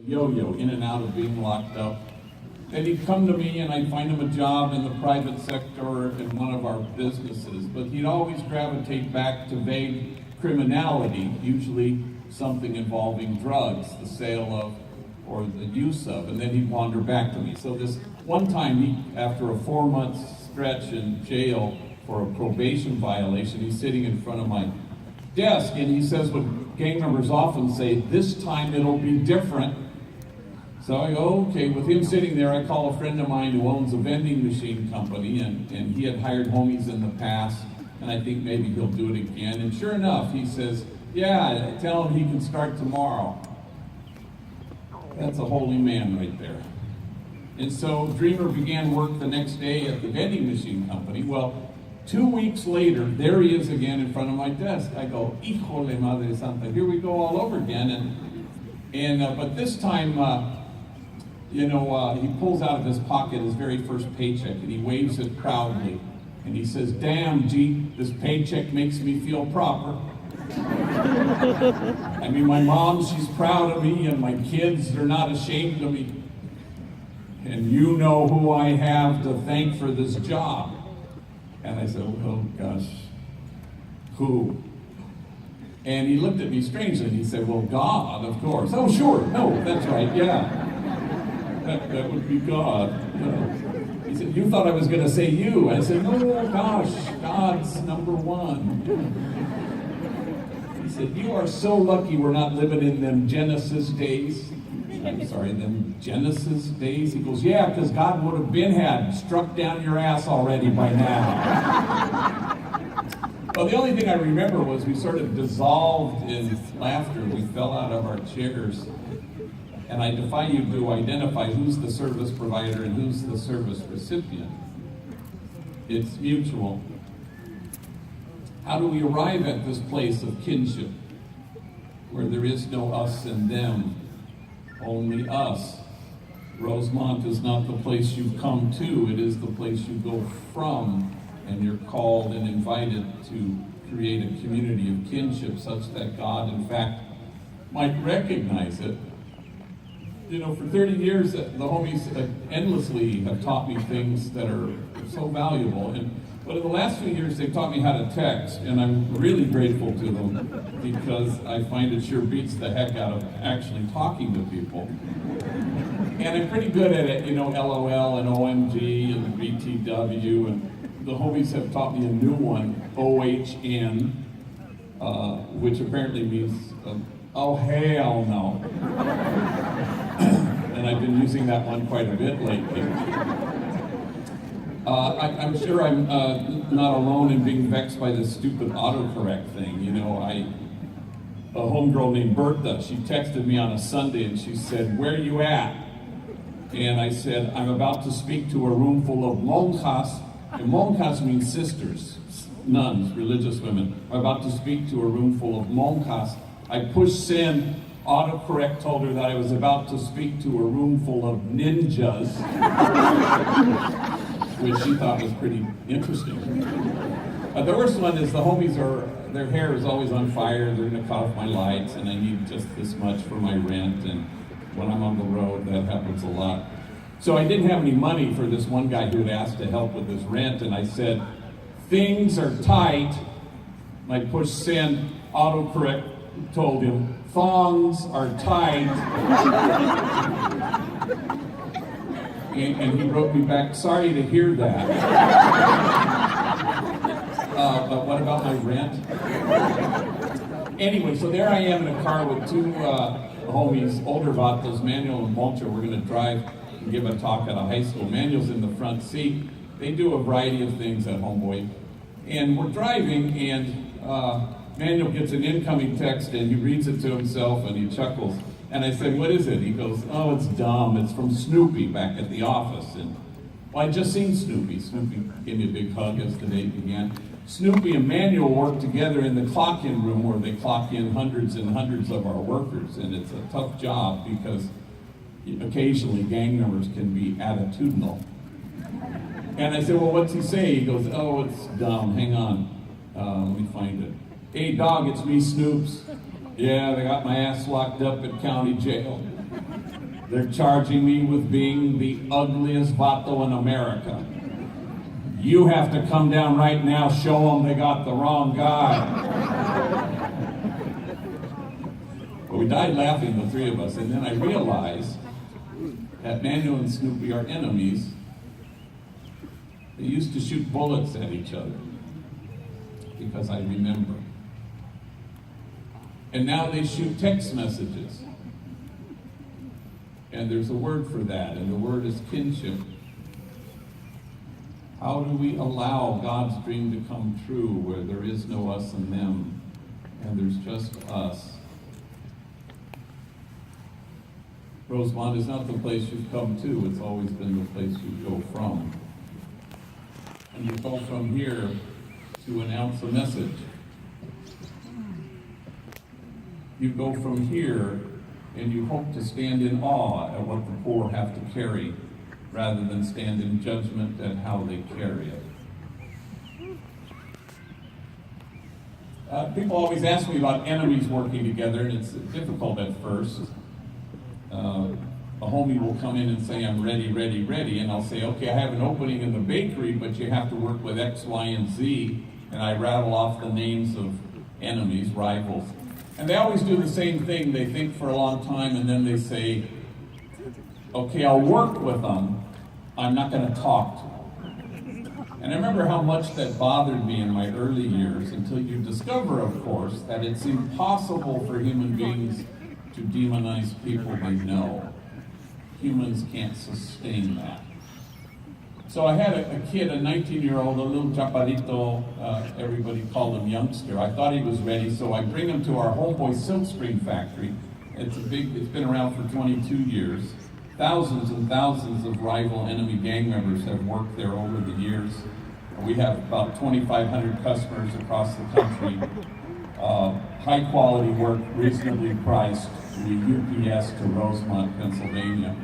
Yo-yo, in and out of being locked up. And he'd come to me and I'd find him a job in the private sector or in one of our businesses, but he'd always gravitate back to vague criminality, usually something involving drugs, the sale of or the use of, and then he'd wander back to me. So this one time, after a 4-month stretch in jail for a probation violation, he's sitting in front of my desk and he says what gang members often say, "This time it'll be different." So I go, okay, with him sitting there, I call a friend of mine who owns a vending machine company, and he had hired homies in the past, and I think maybe he'll do it again. And sure enough, he says, yeah, tell him he can start tomorrow. That's a holy man right there. And so Dreamer began work the next day at the vending machine company. Well, 2 weeks later, there he is again in front of my desk. I go, híjole madre santa, here we go all over again. But this time, he pulls out of his pocket his very first paycheck and he waves it proudly. And he says, "Damn, G, this paycheck makes me feel proper." I mean, my mom, she's proud of me, and my kids, they're not ashamed of me. And you know who I have to thank for this job. And I said, oh gosh, who? And he looked at me strangely and he said, well, God, of course. Oh, sure, no, that's right, yeah. That would be God. He said, you thought I was going to say you. I said, no, gosh, God's number one. He said, you are so lucky we're not living in them Genesis days. Them Genesis days. He goes, yeah, because God would have had struck down your ass already by now. Well, the only thing I remember was we sort of dissolved in laughter. We fell out of our chairs. And I defy you to identify who's the service provider and who's the service recipient. It's mutual. How do we arrive at this place of kinship where there is no us and them, only us? Rosemont is not the place you've come to, it is the place you go from, and you're called and invited to create a community of kinship such that God, in fact, might recognize it. For 30 years, the homies endlessly have taught me things that are so valuable. But in the last few years, they've taught me how to text, and I'm really grateful to them because I find it sure beats the heck out of actually talking to people. And I'm pretty good at it, LOL and OMG and BTW, and the homies have taught me a new one, OHN, which apparently means, oh hell no. And I've been using that one quite a bit lately. I'm sure I'm not alone in being vexed by this stupid autocorrect thing. A homegirl named Bertha, she texted me on a Sunday and she said, "Where you at?" And I said, "I'm about to speak to a room full of monjas." And monjas means sisters, nuns, religious women. I'm about to speak to a room full of monjas. I pushed send. Autocorrect told her that I was about to speak to a room full of ninjas, which she thought was pretty interesting. The worst one is the homies their hair is always on fire, they're gonna cut off my lights, and I need just this much for my rent, and when I'm on the road, that happens a lot. So I didn't have any money for this one guy who had asked to help with his rent, and I said, "Things are tight." And I pushed send, autocorrect told him, "Thongs are tight." and he wrote me back, "Sorry to hear that." But what about my rent? Anyway, so there I am in a car with two homies, older vatos, Manuel and Poncho. We're going to drive and give a talk at a high school. Manuel's in the front seat. They do a variety of things at Homeboy. And we're driving, and Manuel gets an incoming text and he reads it to himself and he chuckles. And I said, "What is it?" He goes, "Oh, it's dumb. It's from Snoopy back at the office." And well, I just seen Snoopy. Snoopy gave me a big hug as the day began. Snoopy and Manuel work together in the clock-in room where they clock in hundreds and hundreds of our workers. And it's a tough job because occasionally gang members can be attitudinal. And I said, "Well, what's he say?" He goes, "Oh, it's dumb. Hang on. Let me find it. Hey, dog, it's me, Snoops. Yeah, they got my ass locked up at county jail." They're charging me with being the ugliest vato in America. You have to come down right now, show them they got the wrong guy. Well, we died laughing, the three of us, and then I realized that Manu and Snoopy are enemies. They used to shoot bullets at each other, because I remember. And now they shoot text messages. And there's a word for that, and the word is kinship. How do we allow God's dream to come true where there is no us and them, and there's just us? Rosemont is not the place you've come to, it's always been the place you go from. And you go from here to announce a message. You go from here and you hope to stand in awe at what the poor have to carry, rather than stand in judgment at how they carry it. People always ask me about enemies working together, and it's difficult at first. A homie will come in and say, I'm ready, ready, ready, and I'll say, okay, I have an opening in the bakery, but you have to work with X, Y, and Z, and I rattle off the names of enemies, rivals. And they always do the same thing. They think for a long time, and then they say, okay, I'll work with them, I'm not going to talk to them. And I remember how much that bothered me in my early years, until you discover, of course, that it's impossible for human beings to demonize people they know. Humans can't sustain that. So I had a kid, a 19-year-old, a little chaparrito, everybody called him youngster. I thought he was ready, so I bring him to our homeboy silkscreen factory. It's been around for 22 years. Thousands and thousands of rival enemy gang members have worked there over the years. We have about 2,500 customers across the country. High quality work, reasonably priced. We UPS to Rosemont, Pennsylvania.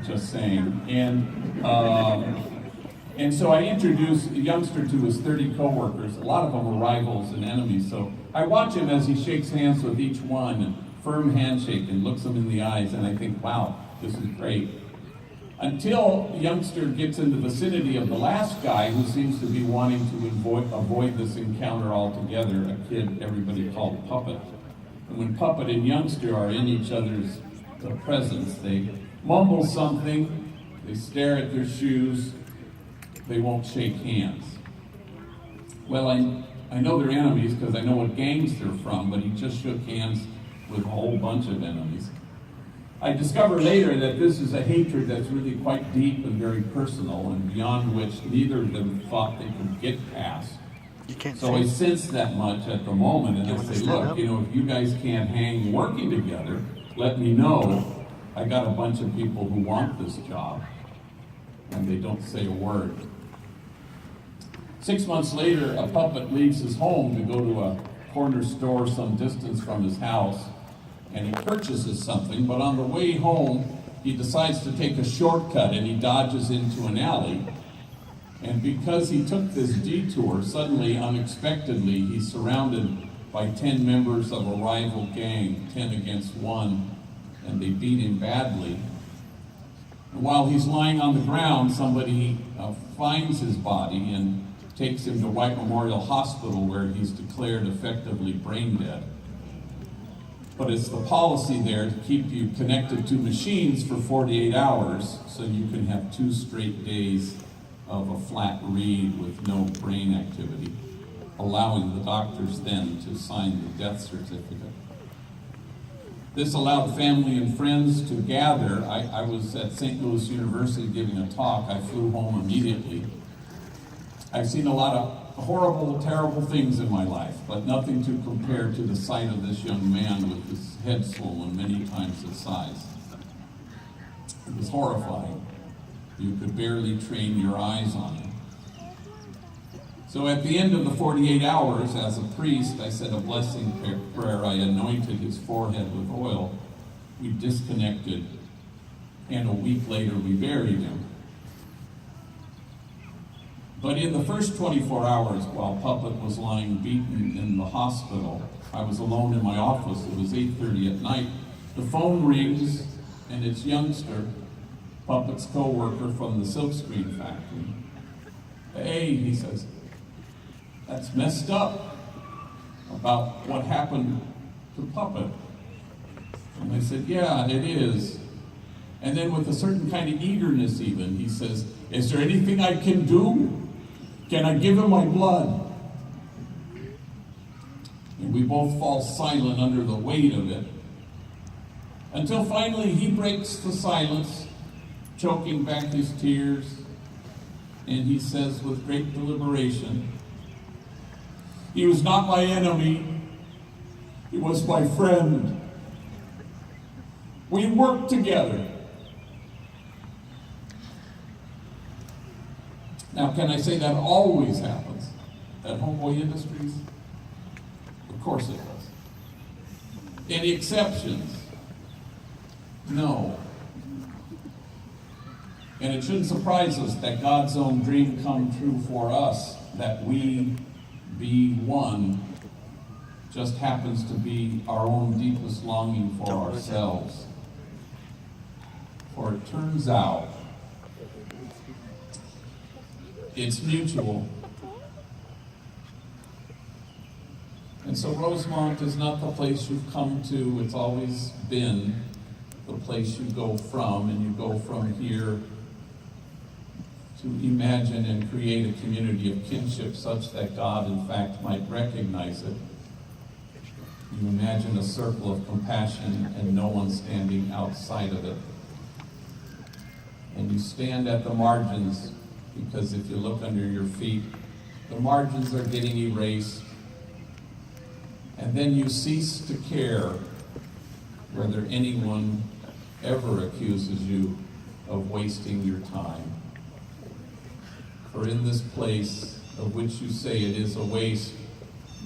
Just saying. And so I introduced a youngster to his 30 coworkers. A lot of them were rivals and enemies. So I watch him as he shakes hands with each one, and firm handshake, and looks them in the eyes, and I think, wow, this is great. Until the youngster gets in the vicinity of the last guy, who seems to be wanting to avoid this encounter altogether, a kid everybody called Puppet. And when Puppet and youngster are in each other's presence, they mumble something, they stare at their shoes, they won't shake hands. Well, I know they're enemies because I know what gangs they're from, but he just shook hands with a whole bunch of enemies. I discovered later that this is a hatred that's really quite deep and very personal, and beyond which neither of them thought they could get past. So I sensed that much at the moment, and I say, look, if you guys can't hang working together, let me know. I got a bunch of people who want this job, and they don't say a word. 6 months later, a Puppet leaves his home to go to a corner store some distance from his house, and he purchases something, but on the way home, he decides to take a shortcut, and he dodges into an alley. And because he took this detour, suddenly, unexpectedly, he's surrounded by 10 members of a rival gang, 10 against 1, and they beat him badly. And while he's lying on the ground, somebody finds his body and takes him to White Memorial Hospital, where he's declared effectively brain dead. But it's the policy there to keep you connected to machines for 48 hours so you can have 2 straight days of a flat read with no brain activity, allowing the doctors then to sign the death certificate. This allowed family and friends to gather. I was at St. Louis University giving a talk. I flew home immediately. I've seen a lot of horrible, terrible things in my life, but nothing to compare to the sight of this young man with his head swollen many times its size. It was horrifying. You could barely train your eyes on him. So at the end of the 48 hours, as a priest, I said a blessing prayer. I anointed his forehead with oil. We disconnected, and a week later we buried him. But in the first 24 hours, while Puppet was lying beaten in the hospital, I was alone in my office. It was 8:30 at night, The phone rings, and it's youngster, Puppet's co-worker from the silkscreen factory. Hey, he says, that's messed up about what happened to Puppet. And I said, yeah, it is. And then with a certain kind of eagerness even, he says, is there anything I can do? Can I give him my blood? And we both fall silent under the weight of it. Until finally he breaks the silence, choking back his tears, and he says with great deliberation, he was not my enemy, he was my friend. We worked together. Now, can I say that always happens at Homeboy Industries? Of course it does. Any exceptions? No. And it shouldn't surprise us that God's own dream come true for us, that we be one, just happens to be our own deepest longing for ourselves. For it turns out it's mutual. And so Rosemont is not the place you've come to, it's always been the place you go from, and you go from here to imagine and create a community of kinship such that God, in fact, might recognize it. You imagine a circle of compassion and no one standing outside of it. And you stand at the margins, because if you look under your feet, the margins are getting erased. And then you cease to care whether anyone ever accuses you of wasting your time. For in this place of which you say it is a waste,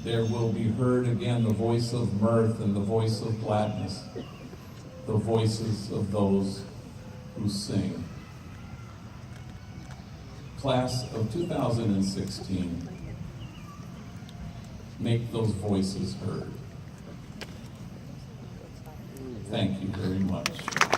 there will be heard again the voice of mirth and the voice of gladness, the voices of those who sing. Class of 2016, make those voices heard. Thank you very much.